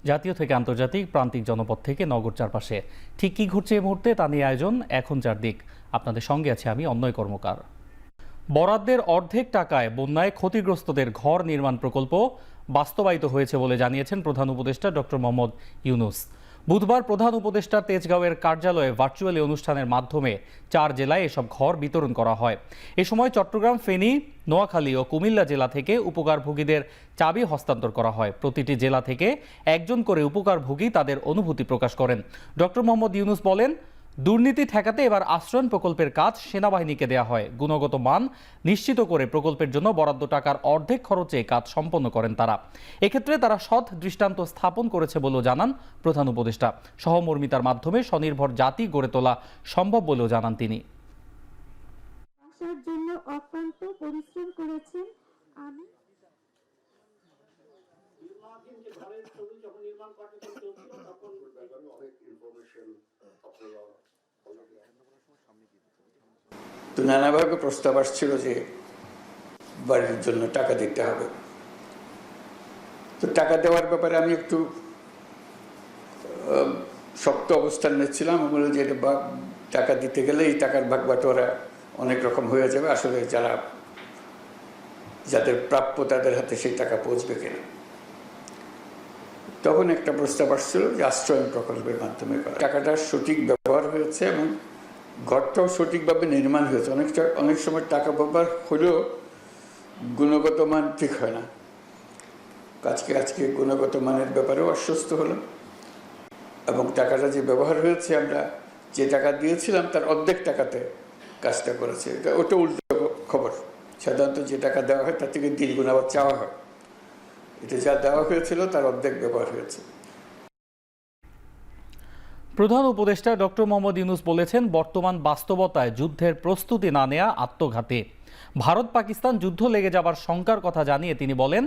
জাতীয় থেকে আন্তর্জাতিক, প্রান্তিক জনপদ থেকে নগর চারপাশে ঠিক কী ঘটছে এই মুহূর্তে তা নিয়ে আয়োজন এখন চারদিক। আপনাদের সঙ্গে আছে আমি অন্নয় কর্মকার। বরাদ্দের অর্ধেক টাকায় বন্যায় ক্ষতিগ্রস্তদের ঘর নির্মাণ প্রকল্প বাস্তবায়িত হয়েছে বলে জানিয়েছেন প্রধান উপদেষ্টা ডক্টর মোহাম্মদ ইউনূস। বুধবার প্রধান উপদেষ্টা তেজগাঁওয়ের কার্যালয়ে ভার্চুয়ালি অনুষ্ঠানের মাধ্যমে 4 জেলায় এসব ঘর বিতরণ করা হয়। এ সময় চট্টগ্রাম, ফেনী, নোয়াখালী ও কুমিল্লা জেলা থেকে উপকারভোগীদের চাবি হস্তান্তর করা হয়। প্রতিটি জেলা থেকে একজন করে উপকারভোগী তাদের অনুভূতি প্রকাশ করেন। ডক্টর মোহাম্মদ ইউনূস বলেন, দুর্নীতি ঠেকাতে এবার আশ্রয়ণ প্রকল্পের কাজ সেনাবাহিনীকে দেয়া হয়। গুণগত মান নিশ্চিত করে প্রকল্পের জন্য বরাদ্দ টাকার অর্ধেক খরচে কাজ সম্পন্ন করেন তারা। এক্ষেত্রে তারা সৎ দৃষ্টান্ত স্থাপন করেছে বলেও জানান প্রধান উপদেষ্টা। সহমর্মিতার মাধ্যমে স্বনির্ভর জাতি গড়ে তোলা সম্ভব বলেও জানান তিনি। জন্য অক্লান্ত পরিশ্রম করেছেন। আমি তো নানাভাবে প্রস্তাব আসছিল যে বাড়ির জন্য টাকা দিতে হবে। তো টাকা দেওয়ার ব্যাপারে আমি একটু শক্ত অবস্থান নিচ্ছিলাম। আমি বললাম যে এটা টাকা দিতে গেলে এই টাকার ভাগ বাটোয়ারা অনেক রকম হয়ে যাবে, আসলে যাদের প্রাপ্য তাদের হাতে সেই টাকা পৌঁছবে কিনা। তখন একটা প্রস্তাব আসছিল যে আশ্রয়ণ প্রকল্পের মাধ্যমে করা। টাকাটার সঠিক ব্যবহার হয়েছে এবং ঘরটাও সঠিকভাবে নির্মাণ হয়েছে। অনেক সময় টাকা ব্যবহার হলেও গুণগত মান ঠিক হয় না। আজকে গুণগত মানের ব্যাপারেও আশ্বস্ত হলাম এবং টাকাটা যে ব্যবহার হয়েছে, আমরা যে টাকা দিয়েছিলাম তার অর্ধেক টাকাতে কাজটা করেছে। ওটা উল্টো খবর। সাধারণত যে টাকা দেওয়া হয় তার থেকে দ্বিগুণ আবার চাওয়া হয়। এটা যা দেওয়া হয়েছিল তার অর্ধেক ব্যবহার হয়েছে। প্রধান উপদেষ্টা ডক্টর মোহাম্মদ ইউনূস বলেছেন, বর্তমান বাস্তবতায় যুদ্ধের প্রস্তুতি না নেওয়া আত্মঘাতী। ভারত পাকিস্তান যুদ্ধ লেগে যাবার শঙ্কার কথা জানিয়ে তিনি বলেন,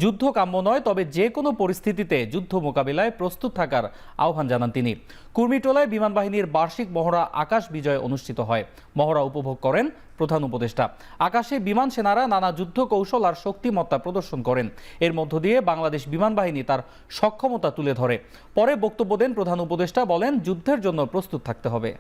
যুদ্ধ কাম্য নয়, তবে যে কোনো পরিস্থিতিতে যুদ্ধ মোকাবিলায় প্রস্তুত থাকার আহ্বান জানান তিনি। কুর্মিটোলায় বিমান বাহিনীর বার্ষিক মহড়া আকাশ বিজয় অনুষ্ঠিত হয়। মহড়া উপভোগ করেন প্রধান উপদেষ্টা। আকাশে বিমান সেনারা নানা যুদ্ধ কৌশল আর শক্তিমত্তা প্রদর্শন করেন। এর মধ্য দিয়ে বাংলাদেশ বিমান বাহিনী তার সক্ষমতা তুলে ধরে। পরে বক্তব্য দেন প্রধান উপদেষ্টা, বলেন যুদ্ধের জন্য প্রস্তুত থাকতে হবে।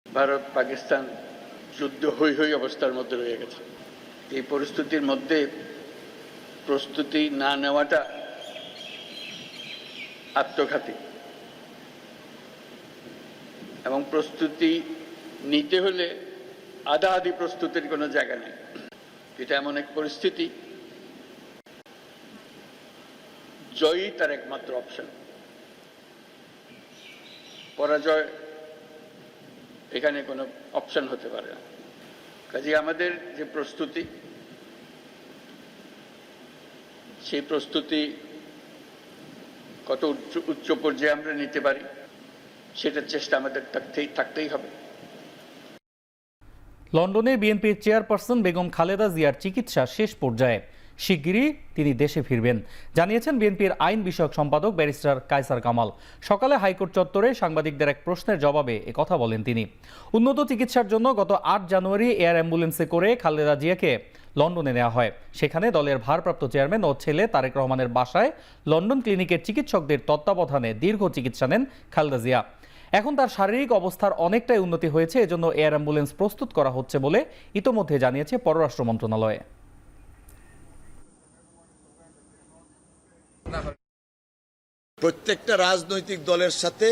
ভারত পাকিস্তান যুদ্ধ হই হই অবস্থার মধ্যে রয়ে গেছে। এই পরিস্থিতির মধ্যে প্রস্তুতি না নেওয়াটা আত্মঘাতী এবং প্রস্তুতি নিতে হলে আধা আধি প্রস্তুতির কোনো জায়গা নেই। এটা এমন এক পরিস্থিতি, জয়ই তার একমাত্র অপশন। পরাজয় এখানে কোনো অপশন হতে পারে না। কাজে আমাদের যে প্রস্তুতি, সেই প্রস্তুতি কত উচ্চ পর্যায়ে আমরা নিতে পারি সেটার চেষ্টা আমাদের থাকতেই হবে। লন্ডনে বিএনপির চেয়ারপারসন বেগম খালেদা জিয়ার চিকিৎসা শেষ পর্যায়ে। শিগগিরই তিনি দেশে ফিরবেন জানিয়েছেন বিএনপির আইন বিষয়ক সম্পাদক ব্যারিস্টার কায়সার কামাল। সকালে হাইকোর্ট চত্বরে সাংবাদিকদের এক প্রশ্নের জবাবে একথা বলেন তিনি। উন্নত চিকিৎসার জন্য গত 8 জানুয়ারি এয়ার অ্যাম্বুলেন্সে করে খালেদা জিয়াকে লন্ডনে নেওয়া হয়। সেখানে দলের ভারপ্রাপ্ত চেয়ারম্যান ও ছেলে তারেক রহমানের বাসায় লন্ডন ক্লিনিকের চিকিৎসকদের তত্ত্বাবধানে দীর্ঘ চিকিৎসা নেন খালেদা জিয়া। এখন তার শারীরিক অবস্থার অনেকটাই উন্নতি হয়েছে, এজন্য এয়ার অ্যাম্বুলেন্স প্রস্তুত করা হচ্ছে বলে ইতোমধ্যে জানিয়েছে পররাষ্ট্র মন্ত্রণালয়। প্রত্যেকটা রাজনৈতিক দলের সাথে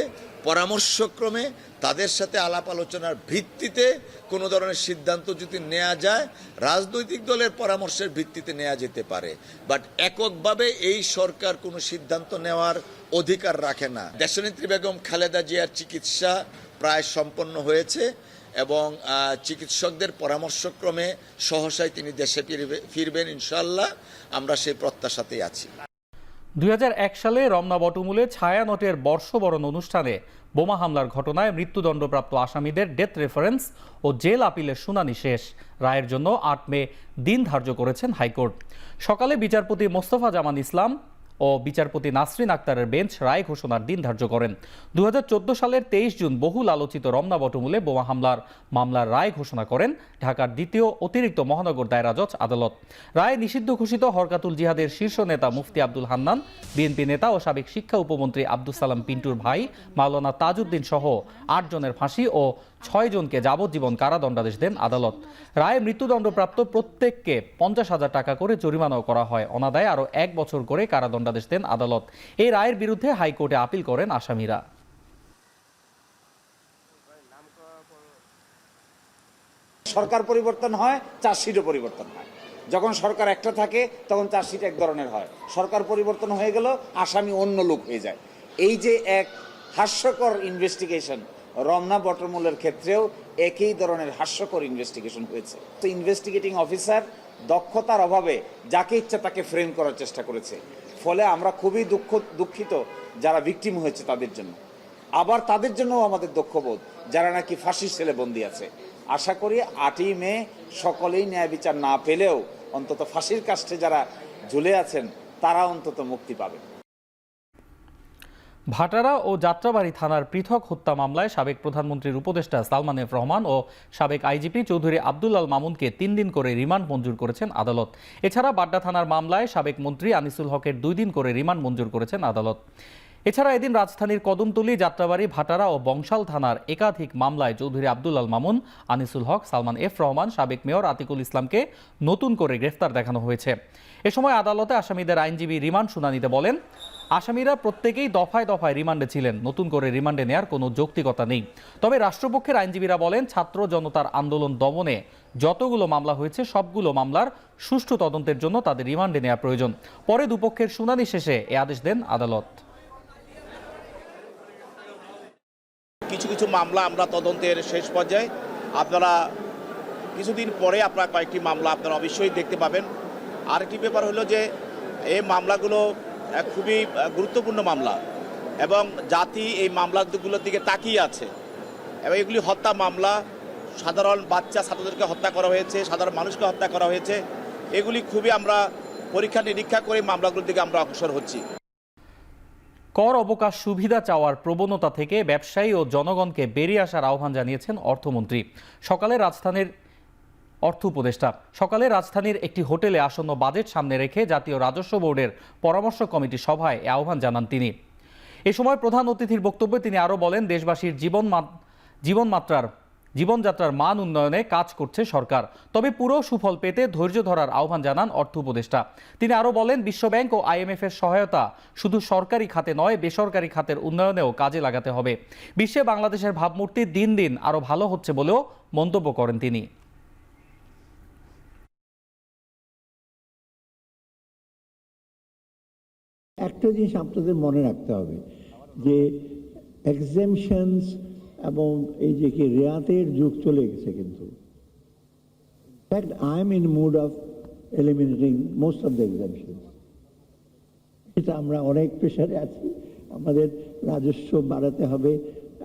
পরামর্শক্রমে তাদের সাথে আলাপ আলোচনার ভিত্তিতে কোনো ধরনের সিদ্ধান্ত যদি নেওয়া যায়, রাজনৈতিক দলের পরামর্শের ভিত্তিতে নেওয়া যেতে পারে। বাট এককভাবে এই সরকার কোনো সিদ্ধান্ত নেওয়ার অধিকার রাখে না। দেশনেত্রী বেগম খালেদা জিয়ার চিকিৎসা প্রায় সম্পন্ন হয়েছে এবং চিকিৎসকদের পরামর্শক্রমে সহসায় তিনি দেশে ফিরবেন ইনশাআল্লাহ। আমরা সেই প্রত্যাশাতেই আছি। 2001 সালে রমনা বটমূলে ছায়ানটের বর্ষবরণ অনুষ্ঠানে বোমা হামলার ঘটনায় মৃত্যুদণ্ডপ্রাপ্ত আসামিদের ডেথ রেফারেন্স ও জেল আপিলের শুনানি শেষ। রায়ের জন্য 8 মে দিন ধার্য করেছেন হাইকোর্ট। সকালে বিচারপতি মোস্তফা জামান ইসলাম ও বিচারপতি নাসরিন আক্তারের বেঞ্চ রায় ঘোষণার দিন ধার্য করেন। 2014 সালের 23 জুন বহুল আলোচিত রমনা বটমূলে বোমা হামলার মামলার রায় ঘোষণা করেন ঢাকার দ্বিতীয় অতিরিক্ত মহানগর দায়রা জজ আদালত। রায়ে নিষিদ্ধ ঘোষিত হরকাতুল জিহাদের শীর্ষ নেতা মুফতি আব্দুল হান্নান, বিএনপি নেতা ও সাবেক শিক্ষা উপমন্ত্রী আব্দুস সালাম পিন্টুর ভাই মাওলানা তাজউদ্দিন সহ 8 জনের ফাঁসি ও 6 জনকে যাবজ্জীবন কারাদণ্ডাদেশ দেন আদালত। রায়ে মৃত্যুদণ্ডপ্রাপ্ত প্রত্যেককে 50,000 টাকা করে জরিমানাও করা হয়। অনাদায়ে আরও 1 বছর করে কারাদণ্ডাদেশ দেন আদালত। এই রায়ের বিরুদ্ধে হাইকোর্টে আপিল করেন আসামিরা। সরকার পরিবর্তন হয়, চার্জশিটও পরিবর্তন হয়। যখন সরকার একটা থাকে তখন চার্জশিট এক ধরনের হয়, সরকার পরিবর্তন হয়ে গেল আসামি অন্য লোক হয়ে যায়। এই যে এক হাস্যকর ইনভেস্টিগেশন, রমনা বটমূলের ক্ষেত্রেও একই ধরনের হাস্যকর ইনভেস্টিগেশন হয়েছে। তো ইনভেস্টিগেটিং অফিসার দক্ষতার অভাবে যাকে ইচ্ছা তাকে ফ্রেম করার চেষ্টা করেছে। ফলে আমরা খুবই দুঃখিত যারা ভিকটিম হয়েছে তাদের জন্য, আবার তাদের জন্যও আমাদের দুঃখবোধ যারা নাকি ফাঁসির সেলে বন্দী আছে। আশা করি 8ই মে সকলেই ন্যায় বিচার না পেলেও অন্তত ফাঁসির কাষ্ঠে যারা ঝুলে আছেন তারা অন্তত মুক্তি পাবে। ভাটারা ও যাত্রাবাড়ী থানার পৃথক হত্যা মামলায় সাবেক প্রধানমন্ত্রীর উপদেষ্টা সালমান এফ রহমান ও সাবেক আইজিপি চৌধুরী আব্দুল আল মামুনকে 3 দিন করে রিমান্ড মঞ্জুর করেছেন আদালত। এছাড়া বাড্ডা থানার মামলায় সাবেক মন্ত্রী আনিসুল হকের 2 দিন করে রিমান্ড মঞ্জুর করেছেন আদালত। এছাড়া এদিন রাজধানীর কদমতলী, যাত্রাবাড়ী, ভাটারা ও বংশাল থানার একাধিক মামলায় চৌধুরী আব্দুল আল মামুন, আনিসুল হক, সালমান এফ রহমান, সাবেক মেয়র আতিকুল ইসলামকে নতুন করে গ্রেফতার দেখানো হয়েছে। এ সময় আদালতে আসামিদের আইনজীবী রিমান্ড শুনানিতে বলেন, আসামিরা প্রত্যেকেই দফায় দফায় রিমান্ডে ছিলেন, নতুন করে রিমান্ডে নেয়ার কোনো যৌক্তিকতা নেই। তবে রাষ্ট্রপক্ষের আইনজীবীরা বলেন, ছাত্র জনতার আন্দোলন দমনে যতগুলো মামলা হয়েছে সবগুলো মামলার সুষ্ঠু তদন্তের জন্য তাদের রিমান্ডে নেওয়া প্রয়োজন। পরে দুপক্ষের শুনানি শেষে এ আদেশ দেন আদালত। কিছু কিছু মামলা আমরা তদন্তের শেষ পর্যায়ে, আপনারা কিছুদিন পরে আপনারা কয়েকটি মামলা আপনারা অবশ্যই দেখতে পাবেন। আরেকটি ব্যাপার হলো যে এই মামলাগুলো খুবই গুরুত্বপূর্ণ মামলা এবং জাতি এই মামলাগুলোর দিকে তাকিয়ে আছে এবং এগুলি হত্যা মামলা, সাধারণ বাচ্চা ছাত্রদেরকে হত্যা করা হয়েছে, সাধারণ মানুষকে হত্যা করা হয়েছে। এগুলি খুবই আমরা পরীক্ষা নিরীক্ষা করে মামলাগুলোর দিকে আমরা অগ্রসর হচ্ছি। কর অবকাশ সুবিধা চাওয়ার প্রবণতা থেকে ব্যবসায়ী ও জনগণকে বেরিয়ে আসার আহ্বান জানিয়েছেন অর্থমন্ত্রী। সকালে রাজধানীর একটি হোটেলে আসন্ন বাজেট সামনে রেখে জাতীয় রাজস্ব বোর্ডের পরামর্শ কমিটি সভায় এ আহ্বান জানান তিনি। এ সময় প্রধান অতিথির বক্তব্যে তিনি আরও বলেন, দেশবাসীর জীবনযাত্রার মান উন্নয়নে কাজ করছে সরকার, তবে পুরো সুফল পেতে ধৈর্য ধরার আহ্বান জানান অর্থ উপদেষ্টা। তিনি আরও বলেন, বিশ্বব্যাংক ও IMF এর সহায়তা শুধু সরকারি খাতে নয়, বেসরকারি খাতের উন্নয়নেও কাজে লাগাতে হবে। বিশ্বে বাংলাদেশের ভাবমূর্তি দিন দিন আরও ভালো হচ্ছে বলেও মন্তব্য করেন তিনি। একটা জিনিস আপনাদের মনে রাখতে হবে যে এক্সেমশনস এবং এই যে কি রেয়াতের যুগ চলে গেছে, কিন্তু in fact I am in mood of eliminating most of the exemptions. এটা আমরা অনেক প্রেশারে আছি, আমাদের রাজস্ব বাড়াতে হবে,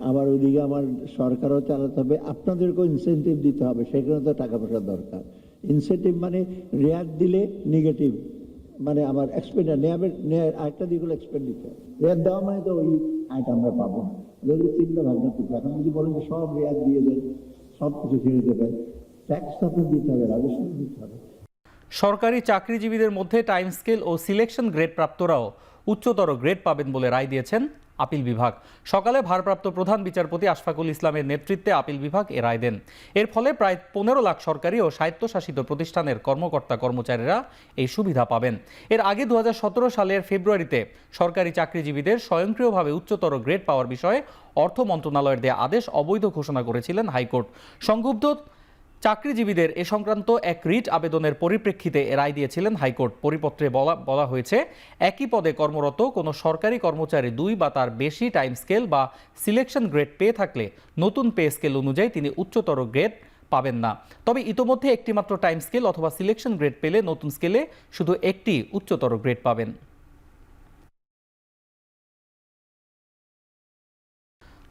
আবার ওইদিকে আমার সরকারও চালাতে হবে, আপনাদেরকেও ইনসেন্টিভ দিতে হবে, সেখানে তো টাকা পয়সা দরকার। ইনসেন্টিভ মানে রেয়াত দিলে নেগেটিভ, মানে আমার এক্সপেন্ডার আরেকটা দিকে এক্সপেন্ডিচার। রেয়াত দেওয়া মানে তো ওই আয়টা আমরা পাবো না, যদি চিন্তা ভাবনা করতে। এখন যদি বলেন যে সব রেয়াত দিয়ে দেন, সব কিছু ছেড়ে দেবেন, ট্যাক্স আপনার দিতে হবে, রাজস্ব দিতে হবে। সরকারি চাকরিজীবীদের মধ্যে টাইম স্কেল ও সিলেকশন গ্রেড প্রাপ্তরাও উচ্চতর গ্রেড পাবেন বলে রায় দিয়েছেন আপিল বিভাগ। সকালে ভারপ্রাপ্ত প্রধান বিচারপতি আশফাকুল ইসলামের নেতৃত্বে আপিল বিভাগ এ রায় দেন। এর ফলে প্রায় 15 লাখ সরকারি ও স্বায়ত্তশাসিত প্রতিষ্ঠানের কর্মকর্তা কর্মচারীরা এই সুবিধা পাবেন। এর আগে 2017 সালের ফেব্রুয়ারিতে সরকারি চাকরিজীবীদের স্বয়ংক্রিয়ভাবে উচ্চতর গ্রেড পাওয়ার বিষয়ে অর্থ মন্ত্রণালয়ের দেয়া আদেশ অবৈধ ঘোষণা করেছিলেন হাইকোর্ট। সংক্ষুব্ধ চাকরিজীবীদের এ সংক্রান্ত এক রিট আবেদনের পরিপ্রেক্ষিতে রায় দিয়েছিলেন হাইকোর্ট। পরিপত্রে বলা হয়েছে, একই পদে কর্মরত কোনো সরকারি কর্মচারী 2 বা তার বেশি টাইম স্কেল বা সিলেকশন গ্রেড পেয়ে থাকলে নতুন পে স্কেল অনুযায়ী তিনি উচ্চতর গ্রেড পাবেন না। তবে ইতোমধ্যে একটি মাত্র টাইম স্কেল অথবা সিলেকশন গ্রেড পেলে নতুন স্কেলে শুধু একটি উচ্চতর গ্রেড পাবেন।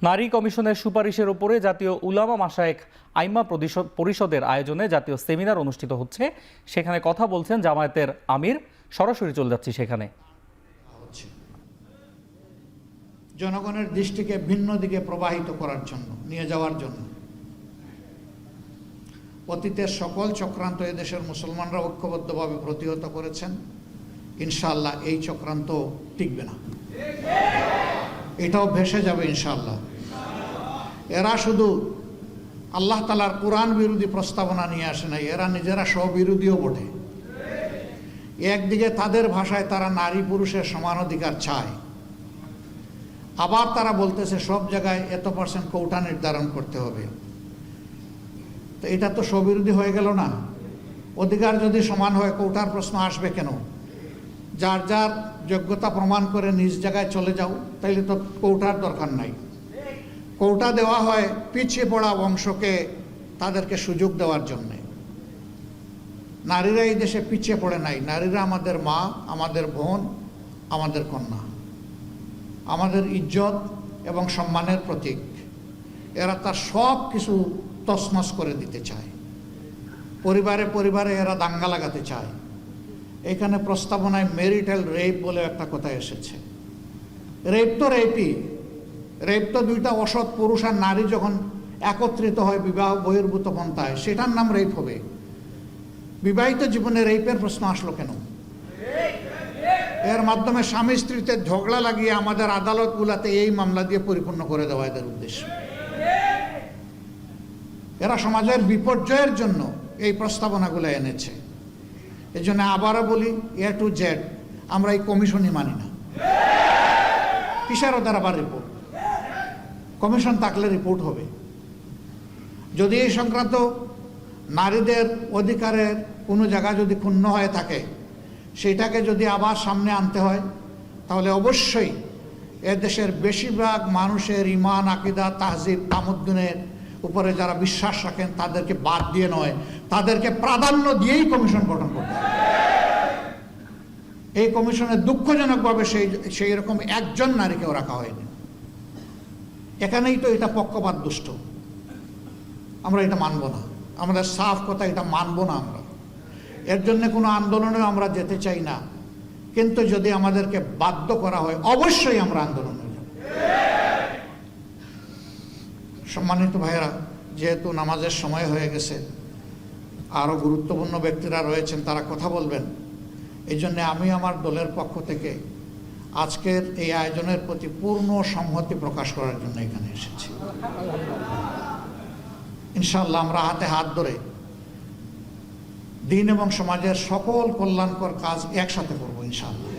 নারী কমিশনের সুপারিশের উপরে জাতীয় উলামা মাশায়েখ আইম্মা পরিষদের আয়োজনে জাতীয় সেমিনার অনুষ্ঠিত হচ্ছে। সেখানে কথা বলছেন জামায়াতের আমির। সরাসরি চলে যাচ্ছি সেখানে। জনগণের দৃষ্টিকে ভিন্ন দিকে প্রবাহিত করার জন্য, নিয়ে যাওয়ার জন্য। অতীতের সকল চক্রান্ত এদেশের মুসলমানরা ঐক্যবদ্ধভাবে প্রতিহত করেছেন। ইনশাআল্লাহ এই চক্রান্ত টিকবে না, এটাও ভেসে যাবে ইনশাআল্লাহ। এরা শুধু আল্লাহ তাআলার কোরআন বিরোধী প্রস্তাবনা নিয়ে আসে নাই, এরা নিজেরা স্ববিরোধীও বটে। একদিকে তাদের ভাষায় তারা নারী পুরুষের সমান অধিকার চায়, আবার তারা বলতেছে সব জায়গায় এত% কোটা নির্ধারণ করতে হবে। তো এটা তো স্ববিরোধী হয়ে গেল না? অধিকার যদি সমান হয় কোটার প্রশ্ন আসবে কেন? যার যার যোগ্যতা প্রমাণ করে নিজ জায়গায় চলে যাও, তাইলে তো কোটার দরকার নাই। কোটা দেওয়া হয় পিছিয়ে পড়া বংশকে তাদেরকে সুযোগ দেওয়ার জন্যে। নারীরা এই দেশে পিছিয়ে পড়ে নাই। নারীরা আমাদের মা, আমাদের বোন, আমাদের কন্যা, আমাদের ইজ্জত এবং সম্মানের প্রতীক। এরা তার সব কিছু তছনছ করে দিতে চায়। পরিবারে পরিবারে এরা দাঙ্গা লাগাতে চায়। এখানে প্রস্তাবনায় ম্যারিটাল রেপ বলে একটা কথা এসেছে। রেপ তো রেপই, রেপ তো দুইটা অসৎ পুরুষ আর নারী যখন একত্রিত হয় বিবাহ বহির্ভূত পন্থায়, সেটার নাম রেপ হবে। বিবাহিত জীবনে রেপের প্রশ্ন আসলো কেন? এর মাধ্যমে স্বামী স্ত্রীতে ঝগড়া লাগিয়ে আমাদের আদালতগুলোতে এই মামলা দিয়ে পরিপূর্ণ করে দেওয়া এদের উদ্দেশ্য। এরা সমাজের বিপর্যয়ের জন্য এই প্রস্তাবনাগুলো এনেছে। এই জন্য আবারও বলি, A to Z আমরা এই কমিশনই মানি না। কিসের ওদের আবার রিপোর্ট? কমিশন থাকলে রিপোর্ট হবে। যদি এই সংক্রান্ত নারীদের অধিকারের কোনো জায়গা যদি ক্ষুণ্ণ হয়ে থাকে, সেটাকে যদি আবার সামনে আনতে হয়, তাহলে অবশ্যই দেশের বেশিরভাগ মানুষের ঈমান, আকীদা, তাহজিব, তামাদ্দুনের উপরে যারা বিশ্বাস রাখেন তাদেরকে বাদ দিয়ে নয়, তাদেরকে প্রাধান্য দিয়েই কমিশন গঠন করতে হবে। এই কমিশনে দুঃখজনকভাবে সেই রকম একজন নারীকেও রাখা হয়নি। এখানেই তো এটা পক্ষপাত দুষ্ট। আমরা এটা মানব না, আমাদের সাফ কথা, এটা মানব না আমরা। এর জন্য কোনো আন্দোলনেও আমরা যেতে চাই না, কিন্তু যদি আমাদেরকে বাধ্য করা হয় অবশ্যই আমরা আন্দোলনে যাব। সম্মানিত ভাইয়েরা, যেহেতু নামাজের সময় হয়ে গেছে, আরও গুরুত্বপূর্ণ ব্যক্তিরা রয়েছেন, তারা কথা বলবেন। এই জন্য আমি আমার দলের পক্ষ থেকে আজকের এই আয়োজনের প্রতি পূর্ণ সংহতি প্রকাশ করার জন্য এখানে এসেছি। ইনশাআল্লাহ আমরা হাতে হাত ধরে দিন এবং সমাজের সকল কল্যাণকর কাজ একসাথে করব ইনশাআল্লাহ।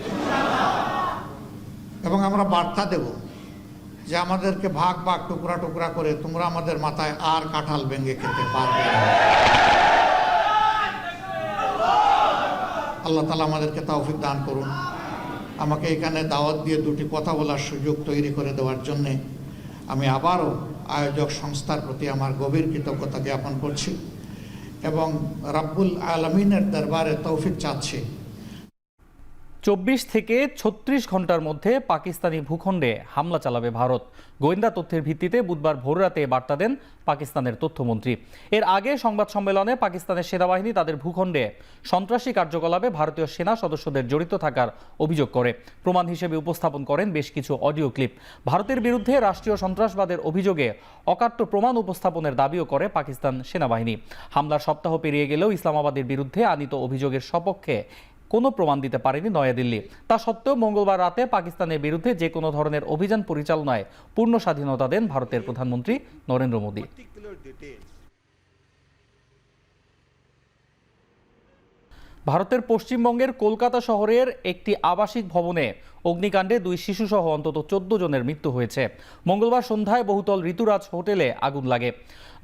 এবং আমরা বার্তা দেব যে আমাদেরকে ভাগ ভাগ টুকরা টুকরা করে তোমরা আমাদের মাথায় আর কাঁঠাল ভেঙে খেতে পারবে না। আল্লাহ তাআলা আমাদেরকে তৌফিক দান করুন। আমাকে এখানে দাওয়াত দিয়ে দুটি কথা বলার সুযোগ তৈরি করে দেওয়ার জন্যে আমি আবারও আয়োজক সংস্থার প্রতি আমার গভীর কৃতজ্ঞতা জ্ঞাপন করছি এবং রাব্বুল আলামিনের দরবারে তৌফিক চাচ্ছি। 24 থেকে 36 ঘন্টার মধ্যে পাকিস্তানি ভূখণ্ডে হামলা চালাবে ভারত। গোয়েন্দা তথ্যের ভিত্তিতে বুধবার ভোররাতে বার্তা দেন পাকিস্তানের তথ্যমন্ত্রী। এর আগে সংবাদ সম্মেলনে পাকিস্তানের সেনাবাহিনী তাদের ভূখণ্ডে সন্ত্রাসী কার্যকলাপে ভারতীয় সেনা সদস্যদের জড়িত থাকার অভিযোগ করে প্রমাণ হিসেবে উপস্থাপন করেন বেশ কিছু অডিও ক্লিপ। ভারতের বিরুদ্ধে রাষ্ট্রীয় সন্ত্রাসবাদের অভিযোগে অকাট্য প্রমাণ উপস্থাপনের দাবিও করে পাকিস্তান সেনাবাহিনী। হামলার সপ্তাহ পেরিয়ে গেলেও ইসলামাবাদের বিরুদ্ধে আনীত অভিযোগের সপক্ষে কোনো প্রমাণ দিতে পারেনি নয়াদিল্লি। তা সত্ত্বেও মঙ্গলবার রাতে পাকিস্তানের বিরুদ্ধে যে কোনো ধরনের অভিযান পরিচালনায় পূর্ণ স্বাধীনতা দেন ভারতের প্রধানমন্ত্রী নরেন্দ্র মোদী। ভারতের পশ্চিমবঙ্গের কলকাতা শহরের একটি আবাসিক ভবনে অগ্নিকাণ্ডে 2 শিশুসহ অন্তত 14 জনের মৃত্যু হয়েছে। মঙ্গলবার সন্ধ্যায় বহুতল ঋতুরাজ হোটেলে আগুন লাগে।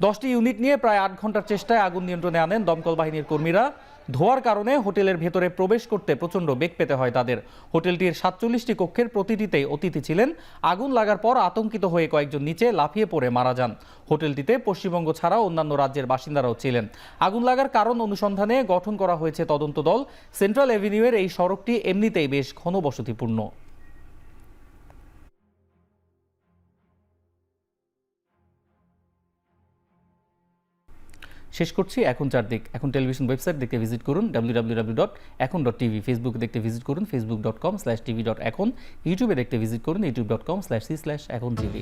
10টি ইউনিট নিয়ে প্রায় 8 ঘন্টার চেষ্টায় আগুন নিয়ন্ত্রণে আনেন দমকল বাহিনীর কর্মীরা। ধোঁয়ার কারণে হোটেলের ভেতরে প্রবেশ করতে প্রচণ্ড বেগ পেতে হয় তাদের। হোটেলটির 47টি কক্ষের প্রতিটিতেই অতিথি ছিলেন। আগুন লাগার পর আতঙ্কিত হয়ে কয়েকজন নিচে লাফিয়ে পড়ে মারা যান। হোটেলটিতে পশ্চিমবঙ্গ ছাড়াও অন্যান্য রাজ্যের বাসিন্দারাও ছিলেন। আগুন লাগার কারণ অনুসন্ধানে গঠন করা হয়েছে তদন্ত দল। সেন্ট্রাল এভিনিউয়ের এই সড়কটি এমনিতেই বেশ ঘনবসতিপূর্ণ। শেষ করছি এখন চারদিক। এখন টেলিভিশন ওয়েবসাইট দেখতে ভিজিট করুন www.ekon.tv, ফেসবুক দেখতে ভিজিট করুন facebook.com/tv.ekon, ইউটিউবে দেখতে ভিজিট করুন youtube.com/c/ekontv।